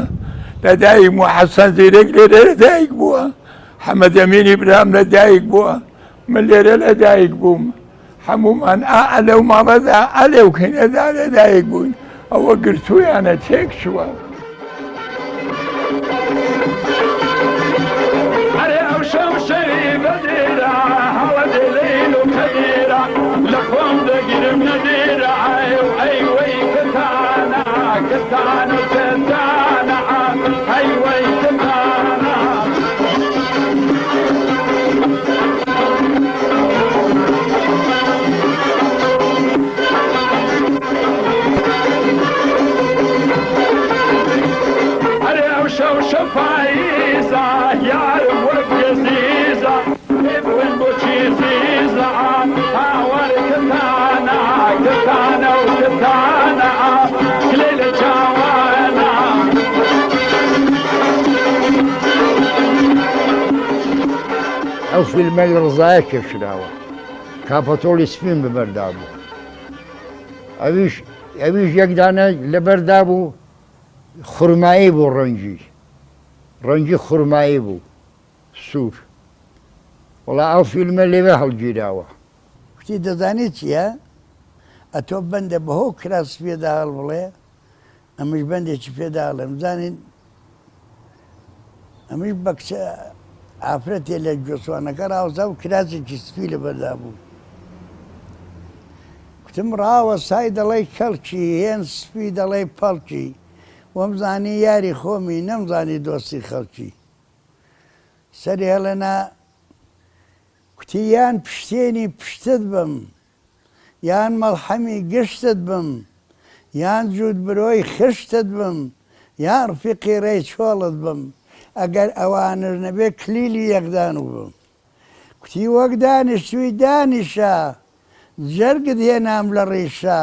لەدایک بوو حەسەن زیرەک لێرە لەدایک بووە حەمەد ئەمینی برام لەدایک بووە من لێرە لەدایک بووم هەمومان لەو ماڵەدا لەو کەینەدا لەدایک بووین ئەوە گرتوویانە تێک چووە لكم دقير ندير أي وي كتانا كتانا كتانا أي وي كتانا أريا وشوشة فايزة يا ورق يزيزة ابن بوشي زيزة كتانا وكتانا كليل جوانا ئەو فیلمە لە ڕزایە کێشراوە کاپەتۆڵی سپین بەبەردا بوو ئەویش یەکدانە لەبەردا بوو خورمایی بوو ڕەنگی خورمایی بوو سوور وڵا ئەو فیلمە لێوێ هەڵگیراوە کوتی دەزانێت چییە؟ ئەتۆ بەندە بەهۆ کراس پێدا هەڵ بڵێ ئەمەش بەندێکی پێدا هەڵێم زانین ئەمەش بە کچە ئافرەتێ لە گوێسوانەکە ڕاوەزا و کراسێکی سپی لەبەردا بوو کوتم ڕاوە سای دەڵێ کەڵکی هێن سپی دەڵێ پەڵکی وەمزانی یاری خۆمی نەمزانی دۆستی خەڵکی سەری هەڵێنا کوتی یان پشتێنی پشتت بم یان مەڵحەمی گشتت بم یان جوود برۆی خشتت بم یان ڕفیقی ڕێی چۆڵت بم ئەگەر ئەوانر نەبێ کلیلی یەکدان و بم کوتی وەک دانیشتووی دانیشە جەرگت هێنام لە ڕیشە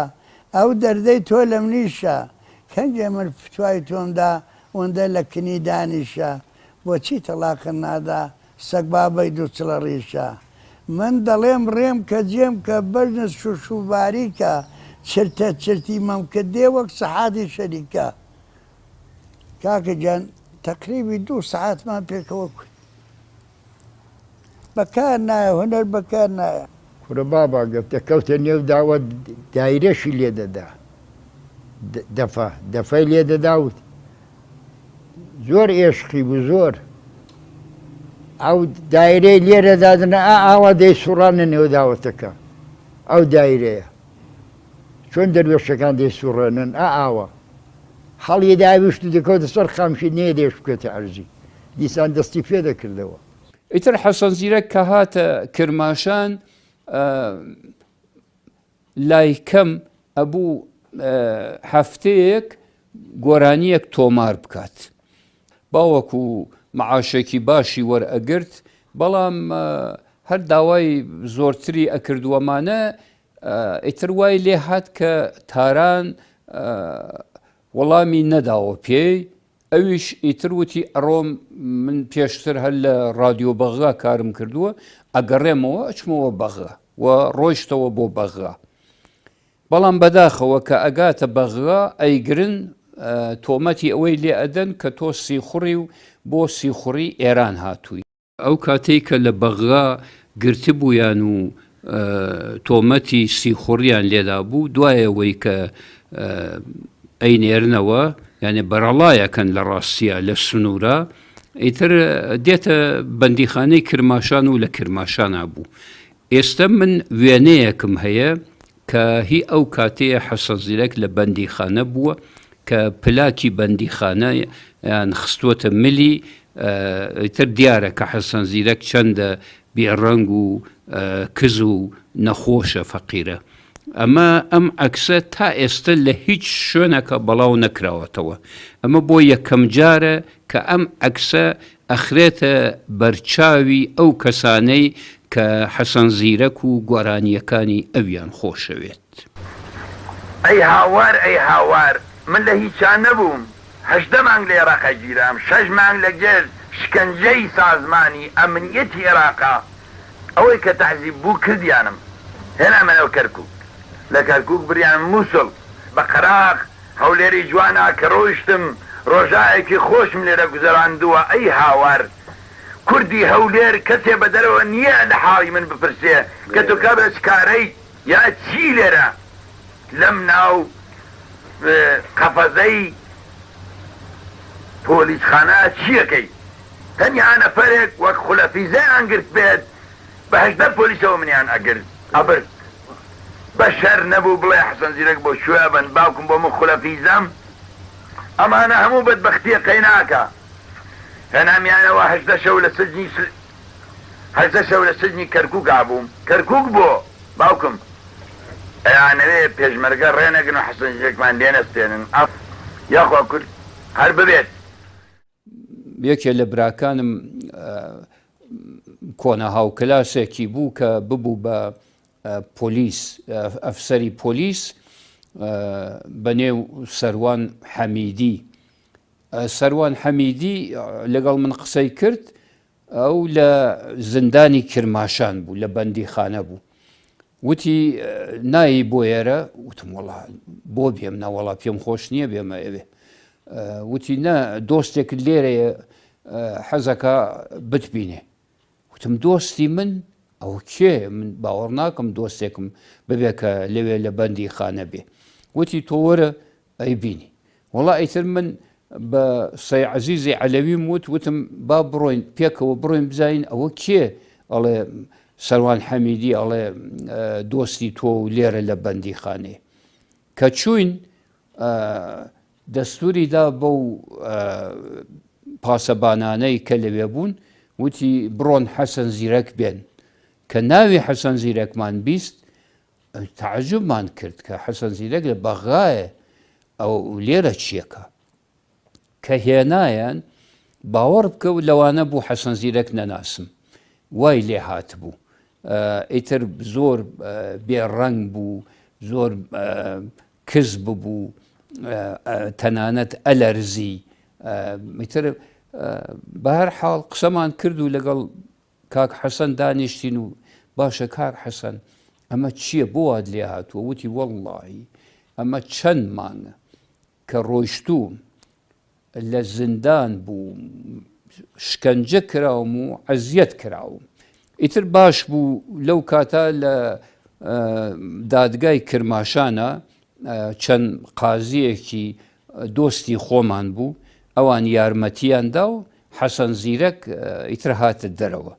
ئەو دەردەی تۆ لەم نیشە کەنجێ من فتوای تۆمدا وەندە لە کنی دانیشە بۆچی تەڵاقن نادا سەگ بابەی دووچ لە ڕیشە من دەڵێم ڕێم کە جێم کە بەرنە شوشوباریکە چرتە چرتی مەم کە دێ وەک سەحاتی شەریکە کاکە جان تقریبی 2 سەعاتمان پێکەوە کرد بەکار نایە هونەر بەکار نایە کورە بابا گەفتەکەوتە نێو داوە دایرەشی لێ دەدا دەفەی لێ دەداوت زۆر ئێشقی بوو زۆر ئەو دایرەی لێرەدادنە ئاوا دەی سوڕانە نێو داوەتەکە ئەو دایرەیە چۆن دەروێشەکان دەی سوڕێنن ئاوە هەڵی داویشت و دەکەوتە سەر خەمشی نێ دێش بکەتە ئەرزی دیسان دەستی پێ دەکردەوە ئیتر حەسەن زیرەک کە هاتە کرماشان لای کەم ئەبوو هەفتەیەک گۆرانیەک تۆمار بکات باوەکو معاشێکی باشی وەرئەگرت بەڵام هەر داوای زۆرتری ئەکردووەمانە ئیتر وای لێ هات کە تاران وەڵامی نەداوە پێی ئەویش ئیتر وتی ئەڕۆم من پێشتر هەر لە ڕادیۆ بەغا کارم کردووە ئەگەڕێمەوە ئەچمەوە بەغا و ڕۆیشتەوە بۆ بەغا بەڵام بەداخەوە کە ئەگاتە بەغا ئەیگرن تۆمەتی ئەوەی لێ ئەدەن کە تۆ سیخوڕی و بۆ سیخوڕی ئێران هاتووی ئەو کاتێک کە لە بەغا گرتبوویان و تۆمەتی سیخوڕیان لێدا بوو دوایەوەی کە ئەینێرنەوە یعنی بەرەڵایەکەن لە ڕاستیە لە سنوورە ئیتر دێتە بەندیخانەی کرماشان و لە کرماشانە بوو. ئێستا من وێنەیەکم هەیە کە هی ئەو کاتەیە حەسەن زیرەک لە بەندیخانە بووە کە پلاکی بەندیخانە یان خستووەتە ملی ئیتر دیارە کە حەسەن زیرەک چەندە بێڕەنگ و کز و نەخۆشە فەقیرە. ئەمە ئەم عەکسە تا ئێستا لە هیچ شوێنەکە بەڵاو نەکراوەتەوە. ئەمە بۆ یەکەم جارە کە ئەم عەکسە ئەخرێتە بەرچاوی ئەو کەسانەی کە حەسەن زیرەک و گۆرانیەکانی ئەویان خۆشەوێت. ئەی هاوار من لە هیچان نەبووم. 8 مانگ لە عێراقا گیرام، 6 مانگ لەگەر شکنجەی سازمانی ئەمنیەتی عێراقا ئەوەی کە تەعزیب بوو کردیانم هێنامەنەوە کەرکووک. لە کەرکووک بریان مووسڵ بە قەراق هەولێری جوانە کە ڕۆیشتم ڕۆژایەکی خۆشم لێرە گوزەراندووە. ئەی هاوار کوردی هەولێر کەسێ بە دەرەوە نییە لە حاڵی من بپرسێ کە تۆ کە بەچکارەی یا چی لێرە لەم ناو قەفەزەی پۆلیسخانە چیەکەی؟ تەنیا نەفەرێک وەک خولەفیزەیان گرت بێت بە 8 پۆلیسەوە منیان ئەگرت ئەبرد. بە شەر نەبوو بڵێ حەسەن زیرەک بۆ شوێ بن باوکم بۆ من خولەفیزەم. ئەمانە هەموو بەدبەختیە قەیناکە. هەنامیانەوە 8 شەو لە سجنی کەرکووک ئابووم. کەرکووک بۆ باوکم ئەیانەوێ پێشمەرگە ڕێنەگرن و حەسەن زیرەکمان لێنەستێنن. یاخوا کورد هەر ببێت. یەکێ لە براکانم کۆنە هاوکلاسێکی بوو کە ببوو بە پۆلیس ئەفسەری پۆلیس بەنێو سەروان حەمیدی. سەروان حەمیدی لەگەڵ من قسەی کرد. ئەو لە زندانی کرماشان بوو لە بەندیخانە بوو. وتی نایی بۆ ئێرە؟ وتم وەڵا بۆ بێم ناوەڵا پێم خۆش نییە بێمە ئەوێ. وتی نە دۆستێک لێرەیە حەزەکە بتبینێ. وتم دۆستی من؟ ئەو کێ؟ من باوەڕ ناکەم دۆستێکم ببێ کە لەوێ لە بەندیخانە بێ. وتی تۆ وەرە ئەیبینی. وەڵا ئیتر من بە سەی عەزیزی عەلەویم وتم با بڕۆین پێکەوە بڕۆین بزانین ئەوە کێ؟ ئەڵێ سەروان حەمیدی ئەڵێ دۆستی تۆ و لێرە لە بەندیخانێ. کە چوین دەستوری دا بەو پاسەبانانەی کە لەوێ بوون وتی بڕۆن حەسەن زیرەک بێن. کە ناوی حەسەن زیرەکمان بیست تەعەجوبمان کرد کە حەسەن زیرەک لە بەغایە ئەو لێرە چیەکە؟ کە هێنایان باوەڕ بکە و لەوانە بوو حەسەن زیرەک نەناسم وای لێ هات بوو. ئیتر زۆر بێڕەنگ بوو، زۆر کز ببوو، تەنانەت ئەلەرزی. ئیتر بە هەر حاڵ قسەمان کرد و لەگەڵ کاک حەسەن دانیشتین و باشە کاک حەسەن ئەمە چییە بۆ وات لێ هاتووە؟ وتی وەڵڵاهی ئەمە چەند مانگە کە ڕۆیشتووم لە زیندان بوو شکنجە کراوم و عەزیەت کراوم. ئیتر باش بوو لەو کاتا لە دادگای کرماشانە چەند قازیەکی دۆستی خۆمان بوو ئەوان یارمەتیاندا و حەسەن زیرەک ئیتر هاتە دەرەوە.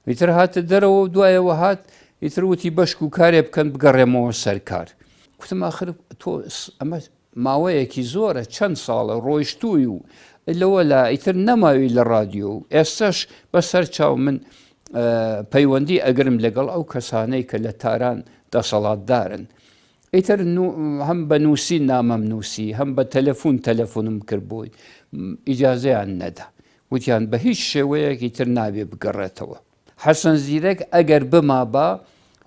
ئیتر هاتە دەرەوە و دوایەوە هات ئیتر وتی بەشک و کارێ بکەن بگەڕێمەوە سەرکار. گوتم ئاخر تۆ ئەمە ماوەیەکی زۆرە چەند ساڵە ڕۆیشتووی و لەوە لا ئیتر نەماوی لە ڕادیۆ و ئێستاش بەسەر چاو من پەیوەندی ئەگرم لەگەڵ ئەو کەسانەی کە لە تاران دەسەڵاتدارن. ئیتر هەم بە نووسی نامەم نووسی هەم بە تەلەفۆنم کرد بۆی ئیجازەیان نەدا. وتیان بە هیچ شێوەیەکی تر نابێ بگەڕێتەوە. حەسەن زیرەک ئەگەر بمابا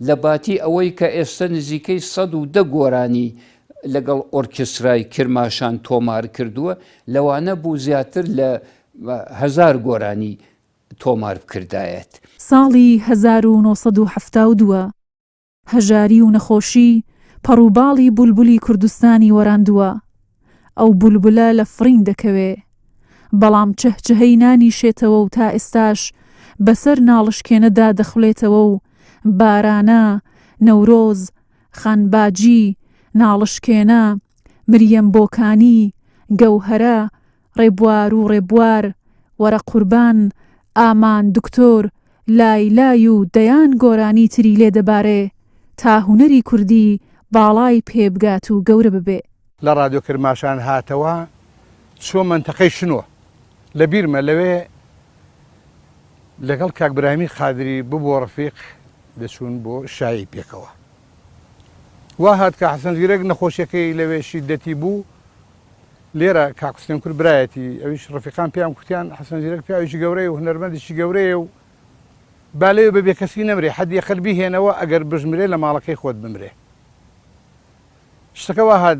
لە باتی ئەوەی کە ئێستا نزیکەی 110 گۆرانی لەگەڵ ئۆرکسترای کرماشان تۆمار کردووە لەوانە بوو زیاتر لە 1000 گۆرانی تۆمار بکردایەت. ساڵی 1972 هەژاری و نەخۆشی پەڕووباڵی بولبولی کوردستانی وەراندووە. ئەو بولبولە لە فرین دەکەوێ بەڵام چەهچەهەی نانی شێتەوە و تا ئێستاش بەسەر ناڵشکێنەدا دەخولێتەوە و بارانە، نەورۆز، خانباجی، ناڵشکێنە مریەم بۆکانی گەوهەرە ڕێبوار و ڕێبوار وەرە قوربان ئامان دکتۆر لای و دەیان گۆرانی تری لێ دەبارێ تا هوەری کوردی باڵای پێبگات و گەورە ببێ. لە ڕادیۆ کرماشان هاتەوە چۆ منتەقەی شنووە لە بیرمە لەوێ لەگەڵ کاک براهیمی خادری ببۆ ڕفیق دەچوون بۆ شایی پێکەوە. وا هات کە حەسەن زیرەک نەخۆشیەکەی لەوێ شیدەتی بوو لێرە کاک حوسێن کورد برایەتی ئەویش ڕفیقان پێیان کوتیان حەسەن زیرەک پیاوێکی گەورەیە و هونەرمەندێکی گەورەیە و با لەوێ بەبێ کەسی نەمرێ حەدی خەر بیهێنەوە ئەگەر بژمرێ لە ماڵەکەی خۆت بمرێ. شتەکە وا هات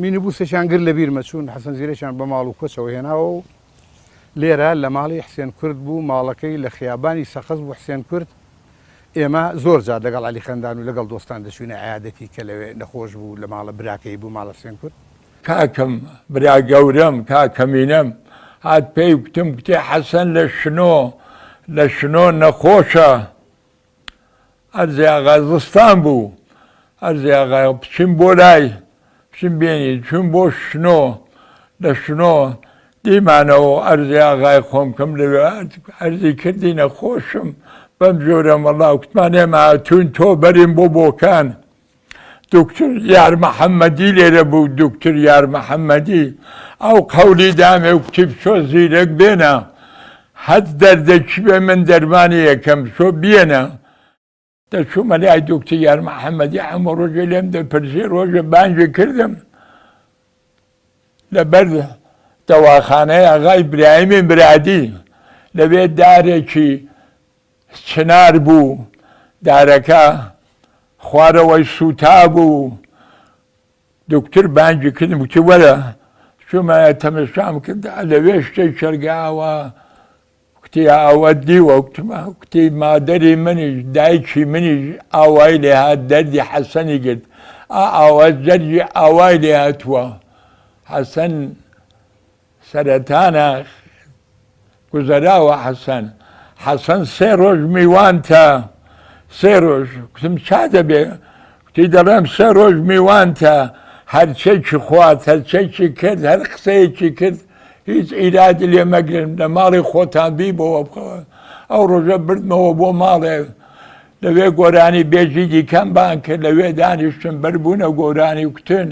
مینیبوسێکیان گر لە بیرمە چوون حەسەن زیرەکیان بە ماڵ و کۆچەوە هێناوە و لێرە لە ماڵی حسێن کورد بوو ماڵەکەی لە خیابانی سەخەز بوو حسێن کورد ئێمە زۆر جار لەگەڵ عەلی خەندان و لەگەڵ دۆستان دەچوونە عیادەتی کە لەوێ نەخۆش بوو لە ماڵە براکەی بوو ماڵە حسێن کورد. کاکەم برا گەورەم کاکەمینەم هات پێی وتم کتێ حەسەن لە شنۆ نەخۆشە ئەرزێ ئاغا زستان بوو ئەرزێ ئاغا بچین بۆ لای بچین بێنی چون بۆ شنۆ لە شنۆ دیمانەوە ئەرزێ ئاغای خۆم کەم لەوێ ئەرزی کردی نەخۆشم بەم جۆرە وەڵا وتمان ئێمە هاتوون تۆ بەرین بۆ بۆکان دکتر یار محەممەدی لێرە بوو دکتر یار محەممەدی ئەو قەولی دامێ و کتیب شۆ زیرەک بێنە حەد دەردەکی بێ من دەرمانی یەکەم شۆ بێنە دەچوومە لای دکتر یار محەممەدی هەموو ڕۆژێ لێم دەپرسی ڕۆژە بانگی کردم لەبەر دەواخانەی ئاغای براهیمی برادی لەوێ دارێکی چنار بوو دارەکە خوارەوەی سوتا بوو دکتر بانگی کردم وتی وەرە چوومە تەمەشام کرد لەوێ شتێک شەرگاوە وتی ئاوە دیوە وتی مادەری منیش دایکی منیش ئاوای لێ هات دەردی حەسەنی گرت ئاوە جەرجی ئاوای لێ هاتووە حەسەن سەرەتانە گوزەراوە حەسەن سێ ڕۆژ میوانتە سێ ڕۆژ کوتم چا دەبێ وتی دەڵێم سێ ڕۆژ میوانتە هەرچێکی خوات هەرچێکی کرد هەر قسەیەکی کرد هیچ ئیرادی لێ مەگرن لە ماڵی خۆتان بی بۆەوە بخەوە ئەو ڕۆژە بردمەوە بۆ ماڵێ لەوێ گۆرانی بێژی دیکەم بان کرد لەوێ دانیشتم بەربوونە گۆرانی وکتن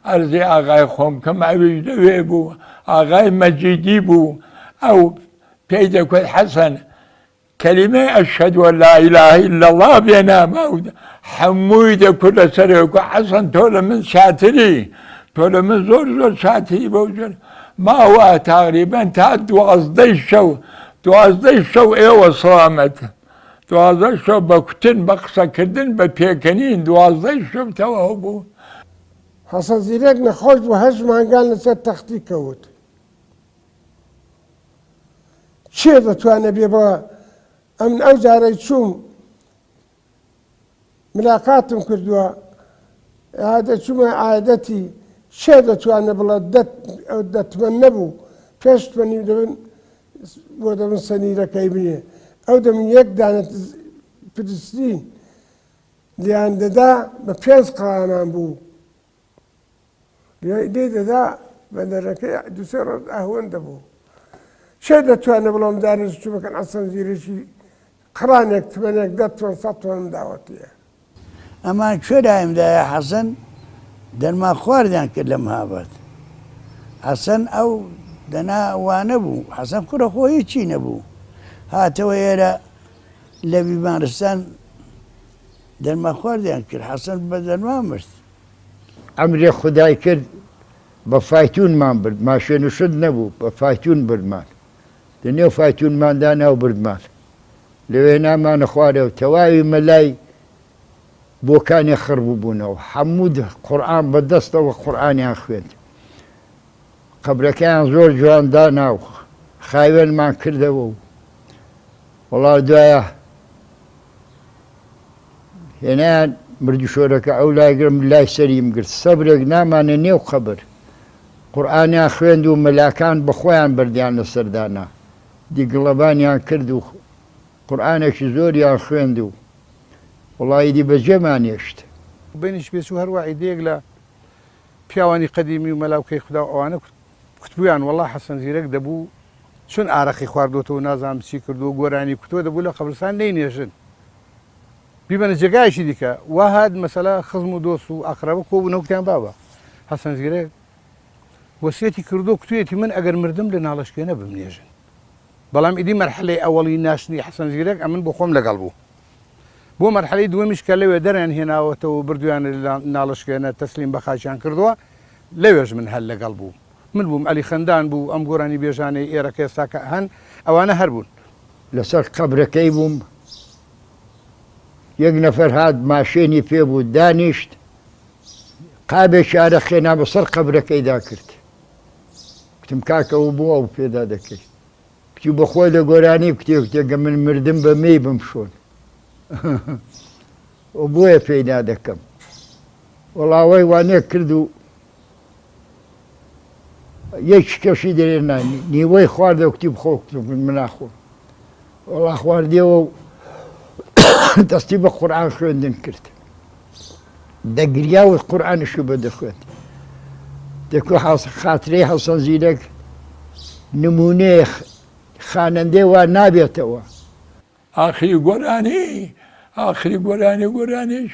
ئەرزی ئاغای خۆم کەم ئەویش لەوێ بوو ئاغای مەجیدی بوو ئەو پێی دەکوت حەسەن کەلیمەی ئەشهەدو ئەن لا ئیلاهە ئیلا الله بێنە هەمووی دەکوت لەسەرەوە حەسەن تۆ لە من شاتری تۆ لە من زۆر شاتری بەو جۆر ماوە تقریبەن تا 12 شەو ئێوە سڵامەت 12 شەو بە کوتن بە قسەکردن بە پێکەنین 12 شەو تەواو بوو. حەسەن زیرەک نەخۆش بوو 8 مانگان لەسەر تەختی کەوت چێ دەتوانێت بێ بە ئەمن ئەو جارەی چووم ملاقاتم کردووە دەچوومە عادەتی چێ دەتوانێت بڵێ دەتمەن نەبوو پێش تمەنی دەبن بۆ دەبن سەنیرەکەی بنێ ئەو دەمن یەک دانێت پرستین لیان دەدا بە 5 قڕانان بوو لێ دەدا بە دەرەکەی 2 ڕۆژ ئەهوەندە بوو چێ دەتوانێت بڵام دارێت چوومەکەن حەسەن زیرەکی قڕانێک تمەنێک 100 تۆن داوەتیە ئەمان کوێرایمدایە حەسەن دەرما خواردیان کرد لە مەهابەت حەسەن ئەو دەنا وانە بوو حەسەن کوڕە خۆ هیچی نەبوو هاتەوە ئێرە لە بیمارستان دەرما خواردیان کرد حەسەن بە دەرما مرد ئەمرێ خودای کرد بە فایتونمان برد ماشێن و شت نەبوو بە فایتون بردمان دنێو فایتونماندا ناو بردمان لەوێ نامانە خوارەوە تەواوی مەلای بۆکانی خڕبوو بوونەوە هەموو قورئان بەدەستەوە قورئانیان خوێند قەبرەکەیان زۆر جواندا ناو خاوێنمان کردەوە و وەڵا دوایە هێنیان مردوشۆرەکە ئەو لایگرم لای سەریم گرت سەبرێک نامانە نێو قەبر قورئانیان خوێند و مەلاکان بەخۆیان بردیان لە سەردانا دیگڵەبانیان کرد و قورئانێکی زۆریان خوێند و وڵایدی بەجێمان هێشت بینیش پێچ و هەروە عیدەیەک لە پیاوانی قەدیمی و مەلاوکەی خوددا ئەوانە کوتبوویان وەڵا حەسەن زیرەک دەبوو چون ئارەقی خواردۆتەوە نازانم چی کردو گۆرانی کوتۆ دەبوو لە قەبرستان نەینێژن بیبەنە جێگایشی دیکە وا هات مەسەلا خزم و دۆست و ئاقرەبە کۆبوونەوەکتیان بابە حەسەن زیرەک وەسیەتی کردو کوتوێتی من ئەگەر مردم لە ناڵەشکێنە بمنێژن بەڵام ئیدی مەرحەلەی ئەوەڵی ناشنی حەسەن زیرەک ئەمن بۆ خۆم لەگەڵ بوو بۆ مەرحەلەی دووەمیش کە لەوێ دەریان هێناوەتەوە بردویانە ناڵەشکێنە تەسلیم بە خاچیان کردووە لەوێژ من هەر لەگەڵ بوو من بووم ئەلی خەندان بوو ئەم گۆرانی بێژانەی ئێرەکە ئێستاکە هەن ئەوانە هەر بوون لەسەر قەبرەکەی بووم یەک نەفەر هات ماشێنی پێ بوو دانیشت قابێکی ئارەخێنا بەسەر قەبرەکەیدا کرد کتم کاکەەوە بووە و پێدا دەکەیت کتی بەخۆی لە گۆرانی کتێکتێکگە من مردم بە مێی بمشۆن بۆیە پێیدا دەکەم وەڵاوەی وانێ کرد و یەک کەشی دەرێنانی نیوەی خواردە کتی بخۆ من ناخۆم وەڵا خواردیەوە و دەستی بە قورئان خوێندن کرد دەگریاوە قورئانشی بەدەخوێت دەکو خاترەی حەسەن زیرەک نمونەیە خانەندەی وا نابێتەوە آخری گۆرانیش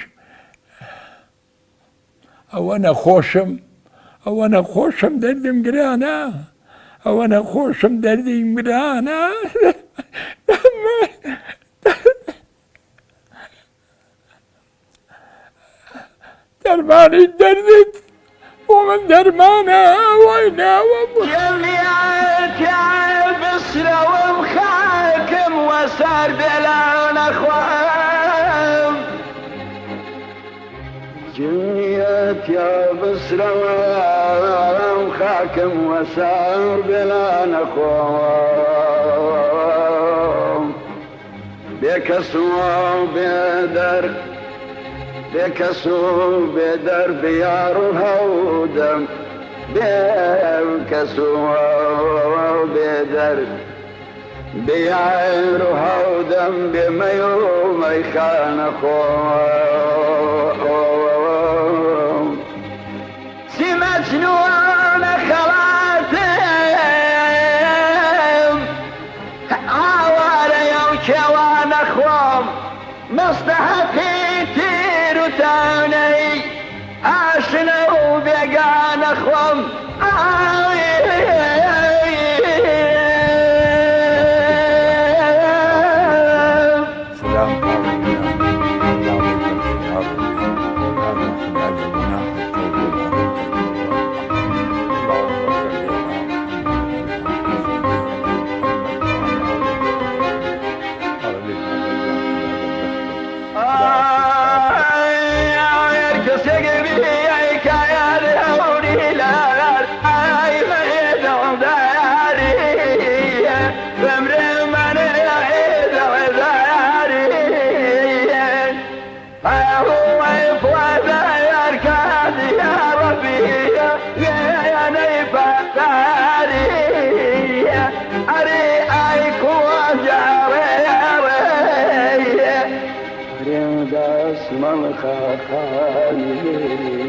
ئەوە نەخۆشم دەردم گرانە ئەوە نەخۆشم دەردیم گرانە دەرمانی دەردت بۆ من دەرمانە وای ناوە بسرەوەم خاکم وەسەر بێلاو نەخوام جنیەتیا بسرەوەم خاکم وەسەر بێلا نەخوام بێکەسوە بێدەر بێکەسو بێدەر بیار و هەودەم بێکەسو بێدەر بیار و هەودەم بێمەی و مەیخانە خۆم سی مەجنوونە خەڵاتم ئاوارەیە و کێوانە خۆم مەستەحەقی تیر و تانەی ئاشنە و بێگانە خۆم من خاخاني